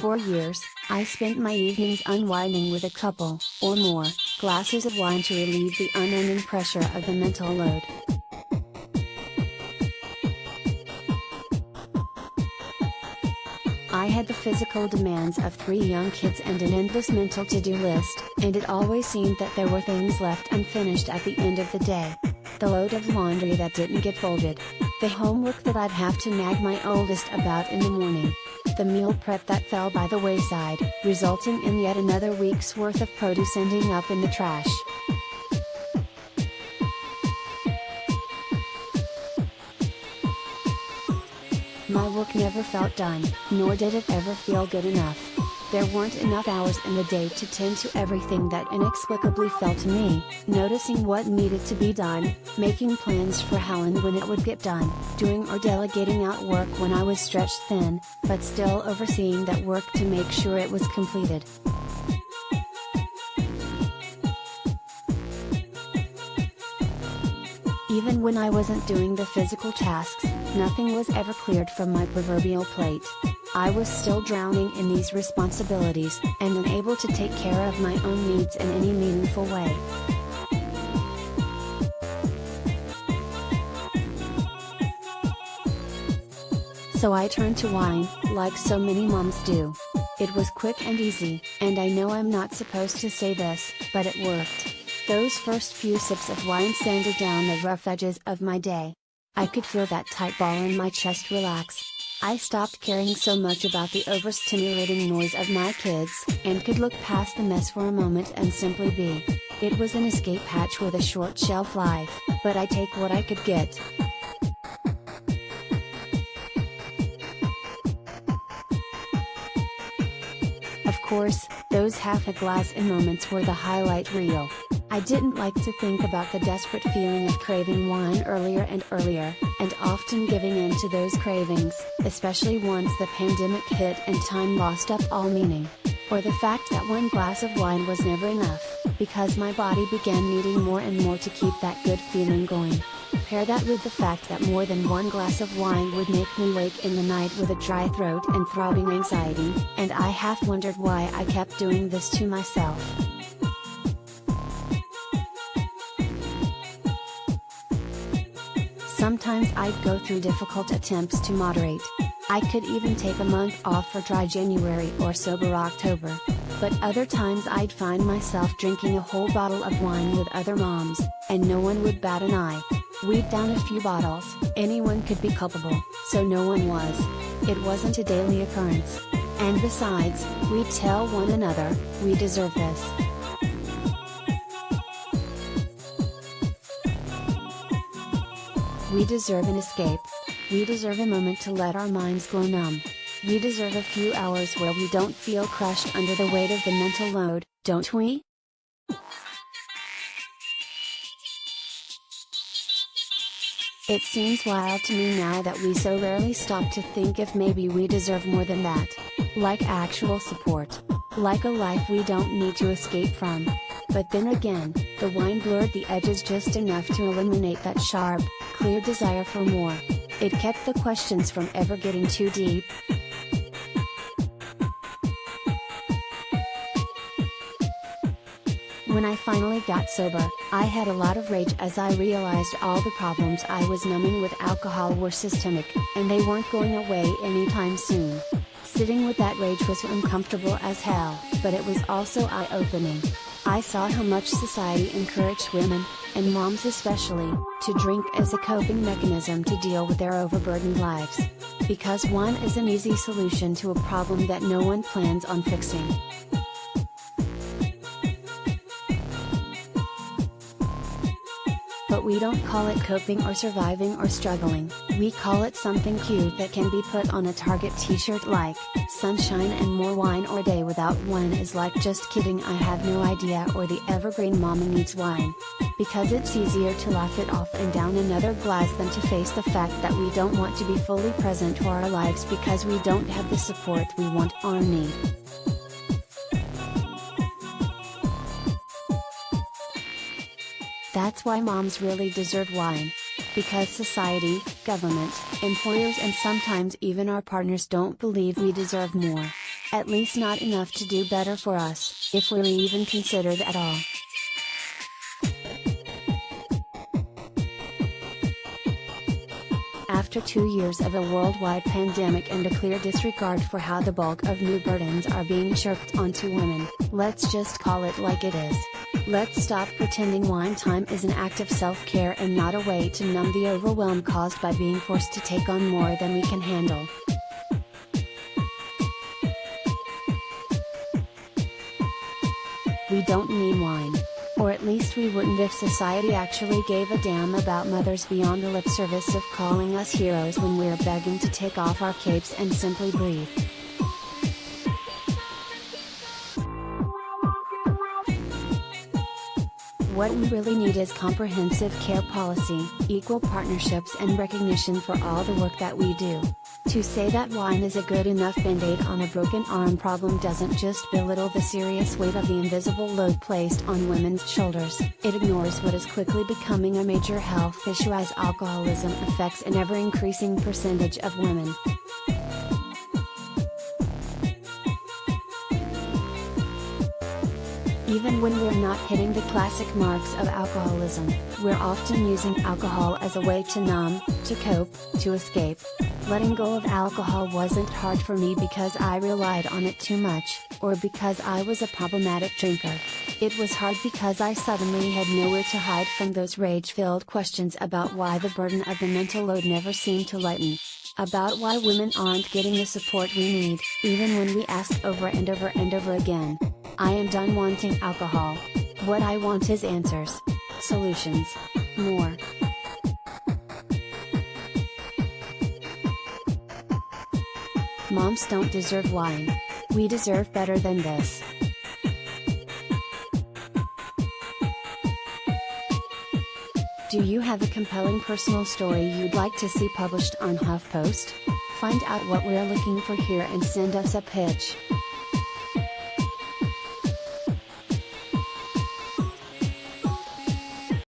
For years, I spent my evenings unwinding with a couple, or more, glasses of wine to relieve the unending pressure of the mental load. I had the physical demands of 3 young kids and an endless mental to-do list, and it always seemed that there were things left unfinished at the end of the day. The load of laundry that didn't get folded. The homework that I'd have to nag my oldest about in the morning. The meal prep that fell by the wayside, resulting in yet another week's worth of produce ending up in the trash. My work never felt done, nor did it ever feel good enough. There weren't enough hours in the day to tend to everything that inexplicably fell to me, noticing what needed to be done, making plans for how and when it would get done, doing or delegating out work when I was stretched thin, but still overseeing that work to make sure it was completed. Even when I wasn't doing the physical tasks, nothing was ever cleared from my proverbial plate. I was still drowning in these responsibilities, and unable to take care of my own needs in any meaningful way. So I turned to wine, like so many moms do. It was quick and easy, and I know I'm not supposed to say this, but it worked. Those first few sips of wine sanded down the rough edges of my day. I could feel that tight ball in my chest relax. I stopped caring so much about the overstimulating noise of my kids, and could look past the mess for a moment and simply be. It was an escape hatch with a short shelf life, but I take what I could get. Of course, those half a glass in moments were the highlight reel. I didn't like to think about the desperate feeling of craving wine earlier and earlier, and often giving in to those cravings, especially once the pandemic hit and time lost up all meaning. Or the fact that one glass of wine was never enough, because my body began needing more and more to keep that good feeling going. Pair that with the fact that more than one glass of wine would make me wake in the night with a dry throat and throbbing anxiety, and I half wondered why I kept doing this to myself. Sometimes I'd go through difficult attempts to moderate. I could even take a month off for dry January or sober October. But other times I'd find myself drinking a whole bottle of wine with other moms, and no one would bat an eye. We'd down a few bottles, anyone could be culpable, so no one was. It wasn't a daily occurrence. And besides, we'd tell one another, we deserve this. We deserve an escape. We deserve a moment to let our minds go numb. We deserve a few hours where we don't feel crushed under the weight of the mental load, don't we? It seems wild to me now that we so rarely stop to think if maybe we deserve more than that. Like actual support. Like a life we don't need to escape from. But then again, the wine blurred the edges just enough to eliminate that sharp, clear desire for more. It kept the questions from ever getting too deep. When I finally got sober, I had a lot of rage as I realized all the problems I was numbing with alcohol were systemic, and they weren't going away anytime soon. Sitting with that rage was uncomfortable as hell, but it was also eye-opening. I saw how much society encouraged women, and moms especially, to drink as a coping mechanism to deal with their overburdened lives. Because wine is an easy solution to a problem that no one plans on fixing. But we don't call it coping or surviving or struggling, we call it something cute that can be put on a Target t-shirt like, sunshine and more wine or day without wine is like just kidding I have no idea or the evergreen mama needs wine. Because it's easier to laugh it off and down another glass than to face the fact that we don't want to be fully present to our lives because we don't have the support we want or need. That's why moms really deserve wine. Because society, government, employers and sometimes even our partners don't believe we deserve more. At least not enough to do better for us, if we're even considered at all. After 2 years of a worldwide pandemic and a clear disregard for how the bulk of new burdens are being shirked onto women, let's just call it like it is. Let's stop pretending wine time is an act of self-care and not a way to numb the overwhelm caused by being forced to take on more than we can handle. We don't need wine. Or at least we wouldn't if society actually gave a damn about mothers beyond the lip service of calling us heroes when we're begging to take off our capes and simply breathe. What we really need is comprehensive care policy, equal partnerships and recognition for all the work that we do. To say that wine is a good enough band-aid on a broken arm problem doesn't just belittle the serious weight of the invisible load placed on women's shoulders, it ignores what is quickly becoming a major health issue as alcoholism affects an ever-increasing percentage of women. Even when we're not hitting the classic marks of alcoholism, we're often using alcohol as a way to numb, to cope, to escape. Letting go of alcohol wasn't hard for me because I relied on it too much, or because I was a problematic drinker. It was hard because I suddenly had nowhere to hide from those rage-filled questions about why the burden of the mental load never seemed to lighten. About why women aren't getting the support we need, even when we ask over and over and over again. I am done wanting alcohol. What I want is answers. Solutions. More. Moms don't deserve wine. We deserve better than this. Do you have a compelling personal story you'd like to see published on HuffPost? Find out what we're looking for here and send us a pitch.